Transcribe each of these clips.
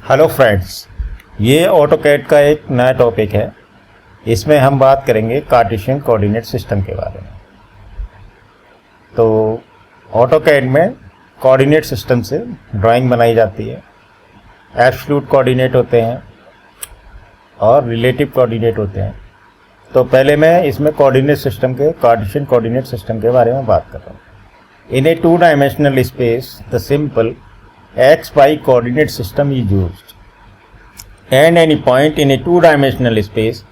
Hello friends, ये AutoCAD का एक नया टॉपिक है। इसमें हम बात करेंगे कार्टेशियन कोऑर्डिनेट सिस्टम के बारे में। तो ऑटोकैड में कोऑर्डिनेट सिस्टम से ड्राइंग बनाई जाती है। एब्सोल्यूट कोऑर्डिनेट होते हैं और रिलेटिव कोऑर्डिनेट होते हैं। तो पहले मैं इसमें कोऑर्डिनेट सिस्टम के कार्टेशियन कोऑर्डिनेट सिस्टम के बारे में बात कर रहा हूँ। इन ए 2-dimensional space, the simple x-y coordinate system is used, and any point in a 2-dimensional space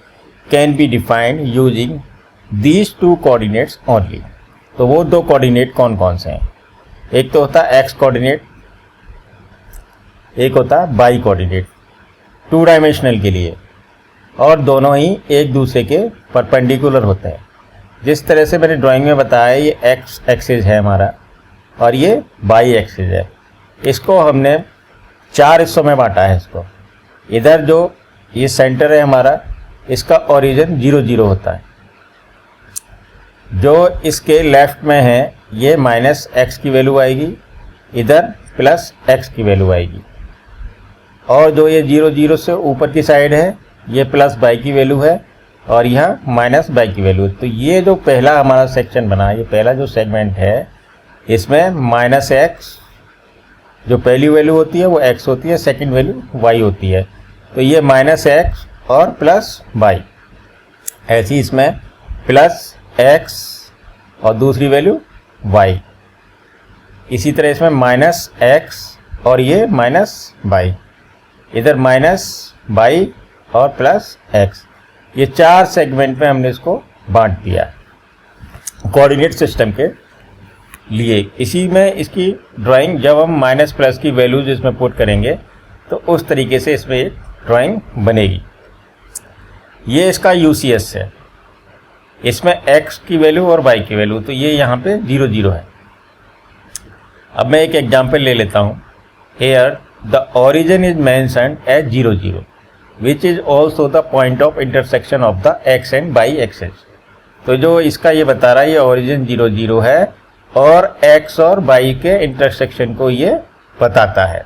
can be defined using these two coordinates only। तो वो दो कोऑर्डिनेट कौन कौन से हैं? एक तो होता है x कोऑर्डिनेट, एक होता है y कोऑर्डिनेट 2-dimensional के लिए, और दोनों ही एक दूसरे के परपेंडिकुलर होते हैं। जिस तरह से मैंने ड्राइंग में बताया, ये x एक्सिस है हमारा और ये y एक्सिस है। इसको हमने 4 हिस्सों में बांटा है। इसको इधर जो ये सेंटर है हमारा, इसका ओरिजिन 0 होता है। जो इसके लेफ्ट में है ये -x की वैल्यू आएगी, इधर +x की वैल्यू आएगी, और जो ये 0 से ऊपर की साइड है ये +y की वैल्यू है और यहाँ -y की वैल्यू है। तो ये जो पहला हमारा सेक्शन बना, ये पहला जो सेगमेंट है, इसमें -x जो पहली वैल्यू होती है वो x होती है, सेकंड वैल्यू y होती है। तो ये -x और +y, ऐसी इसमें +x और दूसरी वैल्यू y। इसी तरह इसमें -x और ये -y, इधर -y और +x। ये 4 सेगमेंट में हमने इसको बांट दिया कोऑर्डिनेट सिस्टम के लिए। इसी में इसकी ड्राइंग जब हम -+ की वैल्यूज इसमें पुट करेंगे तो उस तरीके से इसमें एक ड्राइंग बनेगी। ये इसका UCS है, इसमें x की वैल्यू और y की वैल्यू, तो ये यहाँ पे 0 है। अब मैं एक एग्जांपल ले लेता हूँ। Here the origin is mentioned as 0 which is also the point of intersection of the x and y axis। तो जो इसका ये बता रहा है, ये ओरिजिन 0 है और x और y के इंटरसेक्शन को ये बताता है।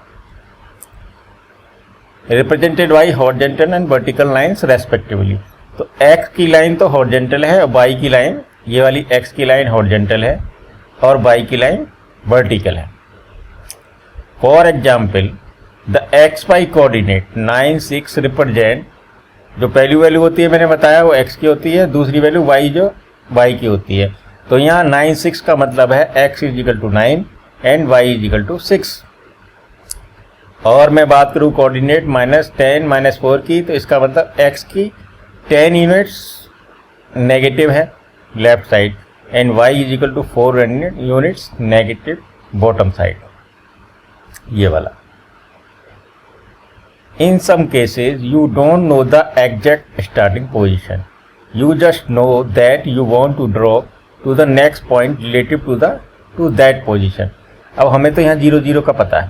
Represented by horizontal and vertical lines respectively. तो x की लाइन तो हॉरिजॉन्टल है और y की लाइन, ये वाली x की लाइन हॉरिजॉन्टल है और y की लाइन वर्टिकल है। For example the XY coordinate 9, 6 represent, जो पहली वैल्यू होती है मैंने बताया वो x की होती है, दूसरी वैल्यू y जो y की होती है। तो यहाँ 9, 6 का मतलब है x = 9 एंड y = 6। और मैं बात करूँ कोऑर्डिनेट -10, -4 की, तो इसका मतलब x की 10 यूनिट्स नेगेटिव है left side and y = 4 units negative bottom side, ये वाला। In some cases, you don't know the exact starting position. You just know that you want to drop to the next point relative to that position. अब हमें तो यहाँ 0 का पता है।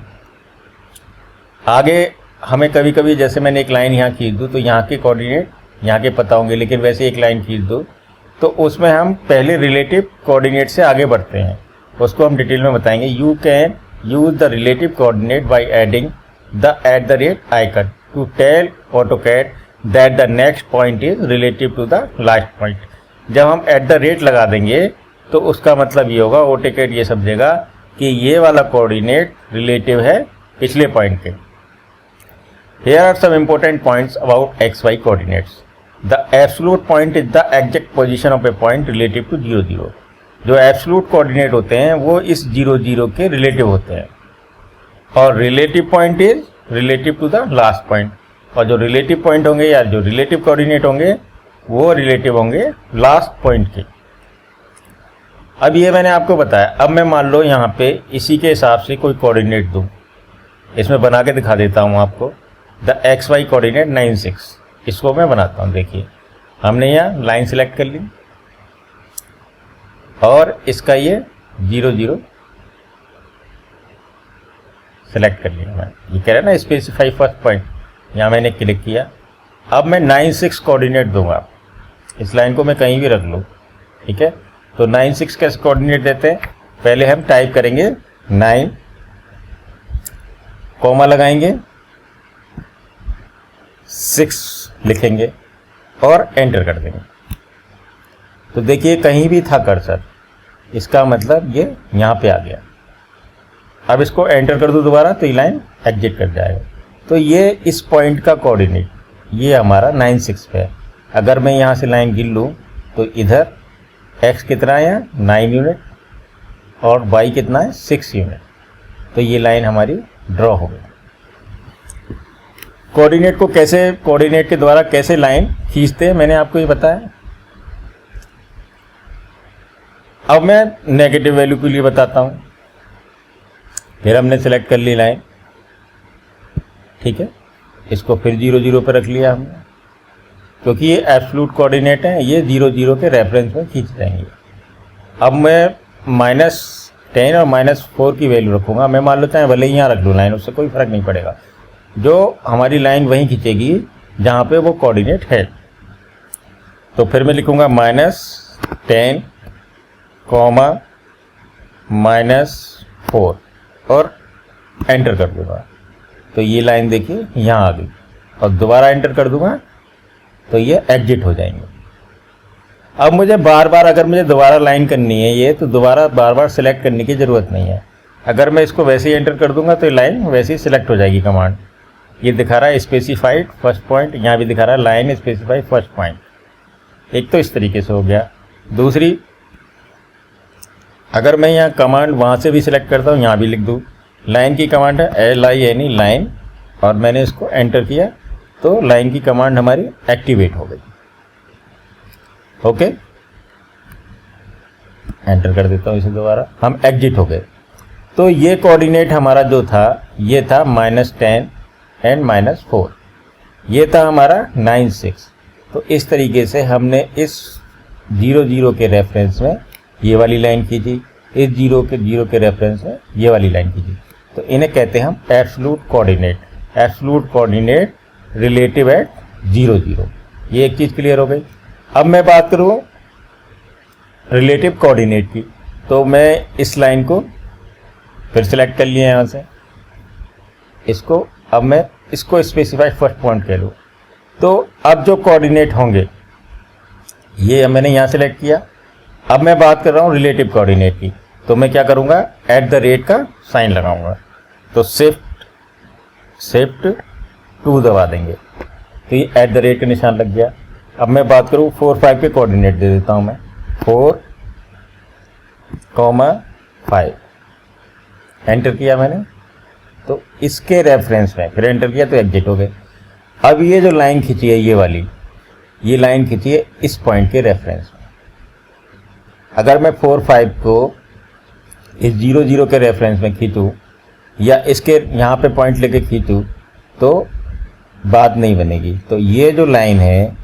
आगे हमें कभी कभी, जैसे मैंने एक लाइन यहाँ खींच दूँ तो यहाँ के कोऑर्डिनेट यहाँ के पता होंगे, लेकिन वैसे एक लाइन खींच दूँ तो उसमें हम पहले रिलेटिव कोऑर्डिनेट से आगे बढ़ते हैं, उसको हम डिटेल में बताएंगे। You can use the relative coordinate by adding the @ icon to tell AutoCAD that the next point is relative to the last point। जब हम @ लगा देंगे तो उसका मतलब ये होगा, AutoCAD ये समझेगा कि ये वाला कोऑर्डिनेट रिलेटिव है पिछले पॉइंट के। Here are some important points about XY coordinates। The absolute point is the exact position of a point relative to 0। जो एब्सोल्यूट कोऑर्डिनेट होते हैं वो इस 0 के रिलेटिव होते हैं, और relative point is relative to the last point. और जो रिलेटिव पॉइंट होंगे या जो रिलेटिव कोऑर्डिनेट होंगे वो रिलेटिव होंगे लास्ट पॉइंट के। अब ये मैंने आपको बताया। अब मैं मान लो यहाँ पे इसी के हिसाब से कोई कोऑर्डिनेट दूँ, इसमें बना के दिखा देता हूँ आपको। द XY कोऑर्डिनेट 9, 6, इसको मैं बनाता हूँ। देखिए, हमने यहाँ लाइन सेलेक्ट कर ली और इसका ये 0 सेलेक्ट कर लिया। मैं ये कह रहा है ना स्पेसिफाई फर्स्ट पॉइंट, यहाँ मैंने क्लिक किया। अब मैं 9, 6 कोऑर्डिनेट दूंगा। इस लाइन को मैं कहीं भी रख लूँ, ठीक है। तो 9, 6 कैसे कोऑर्डिनेट देते हैं? पहले हम टाइप करेंगे 9, कॉमा लगाएंगे, 6 लिखेंगे और एंटर कर देंगे। तो देखिए कहीं भी था कर्सर, इसका मतलब ये यहाँ पे आ गया। अब इसको एंटर कर दो दोबारा तो ये लाइन एग्जिट कर जाएगा। तो ये इस पॉइंट का कोऑर्डिनेट ये हमारा 9 6 पे है। अगर मैं यहाँ से लाइन गिन लूँ तो इधर x कितना है, 9 यूनिट और y कितना है, 6 यूनिट। तो ये लाइन हमारी ड्रॉ हो गई। कोऑर्डिनेट को कैसे, कोऑर्डिनेट के द्वारा कैसे लाइन खींचते हैं मैंने आपको ये बताया। अब मैं नेगेटिव वैल्यू के लिए बताता हूँ। फिर हमने सेलेक्ट कर ली लाइन, ठीक है, इसको फिर 0 0 पर रख लिया हमने, क्योंकि ये एब्सोल्यूट कोऑर्डिनेट है, ये 0 0 के रेफरेंस में खींच जाएंगे। अब मैं -10 और -4 की वैल्यू रखूँगा। मैं मान लेता है भले ही यहाँ रख लूँ लाइन, उससे कोई फ़र्क नहीं पड़ेगा। जो हमारी लाइन वहीं खींचेगी जहाँ पे वो कोऑर्डिनेट है। तो फिर मैं लिखूँगा -10, -4 और एंटर कर दूँगा। तो ये लाइन देखिए यहाँ आ गई और दोबारा एंटर कर दूँगा तो ये एग्जिट हो जाएंगे। अब मुझे बार बार अगर मुझे दोबारा लाइन करनी है ये, तो दोबारा बार बार सेलेक्ट करने की ज़रूरत नहीं है। अगर मैं इसको वैसे ही एंटर कर दूंगा तो ये लाइन वैसे ही सिलेक्ट हो जाएगी कमांड। ये दिखा रहा है स्पेसिफाइड फर्स्ट पॉइंट, यहाँ भी दिखा रहा है लाइन स्पेसिफाइड फर्स्ट पॉइंट। एक तो इस तरीके से हो गया। दूसरी, अगर मैं यहाँ कमांड वहाँ से भी सिलेक्ट करता हूँ, यहाँ भी लिख दूँ, लाइन की कमांड है LINE लाइन, और मैंने इसको एंटर किया तो लाइन की कमांड हमारी एक्टिवेट हो गई। ओके, एंटर कर देता हूँ इसे दोबारा, हम एग्जिट हो गए। तो ये कोऑर्डिनेट हमारा जो था ये था -10 एंड -4, ये था हमारा 9 6। तो इस तरीके से हमने इस 0 0 के रेफरेंस में ये वाली लाइन खींची, इस 0 के रेफरेंस में ये वाली लाइन खींची। तो इन्हें कहते हैं हम absolute coordinate, absolute coordinate relative at 0 0। ये एक चीज़ क्लियर हो गई। अब मैं बात करूँ रिलेटिव कोऑर्डिनेट की, तो मैं इस लाइन को फिर सेलेक्ट कर लिया यहाँ से, इसको अब मैं इसको स्पेसिफाइड फर्स्ट पॉइंट कह लूँ। तो अब जो कोऑर्डिनेट होंगे ये मैंने यहाँ सेलेक्ट किया। अब मैं बात कर रहा हूँ रिलेटिव कोऑर्डिनेट की, तो मैं क्या करूँगा, @ का साइन लगाऊंगा। तो शिफ्ट 2 दबा देंगे तो ये @ का निशान लग गया। अब मैं बात करूँ 4 5 के कोऑर्डिनेट दे देता हूँ मैं, 4, 5 एंटर किया मैंने, तो इसके रेफरेंस में फिर एंटर किया तो एग्जिट हो गए। अब ये जो लाइन खींची है ये वाली, ये लाइन खींची है इस पॉइंट के रेफरेंस में। अगर मैं 4 5 को इस 0 0 के रेफरेंस में खींचूँ या इसके यहाँ पे पॉइंट लेके खींचूँ तो बात नहीं बनेगी। तो ये जो लाइन है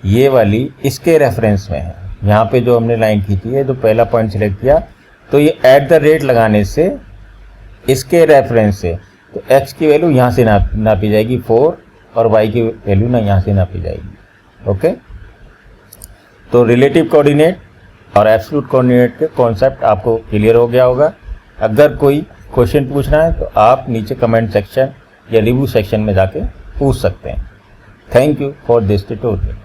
ये वाली इसके रेफरेंस में है। यहाँ पे जो हमने लाइन खींची है, जो पहला पॉइंट सिलेक्ट किया, तो ये @ लगाने से इसके रेफरेंस से तो x की वैल्यू यहाँ से नापी जाएगी 4 और y की वैल्यू ना यहाँ से नापी जाएगी। ओके, तो रिलेटिव कोऑर्डिनेट और एब्सोल्यूट कोऑर्डिनेट के कॉन्सेप्ट आपको क्लियर हो गया होगा। अगर कोई क्वेश्चन पूछना है तो आप नीचे कमेंट सेक्शन या रिव्यू सेक्शन में जाके पूछ सकते हैं। Thank you for this tutorial.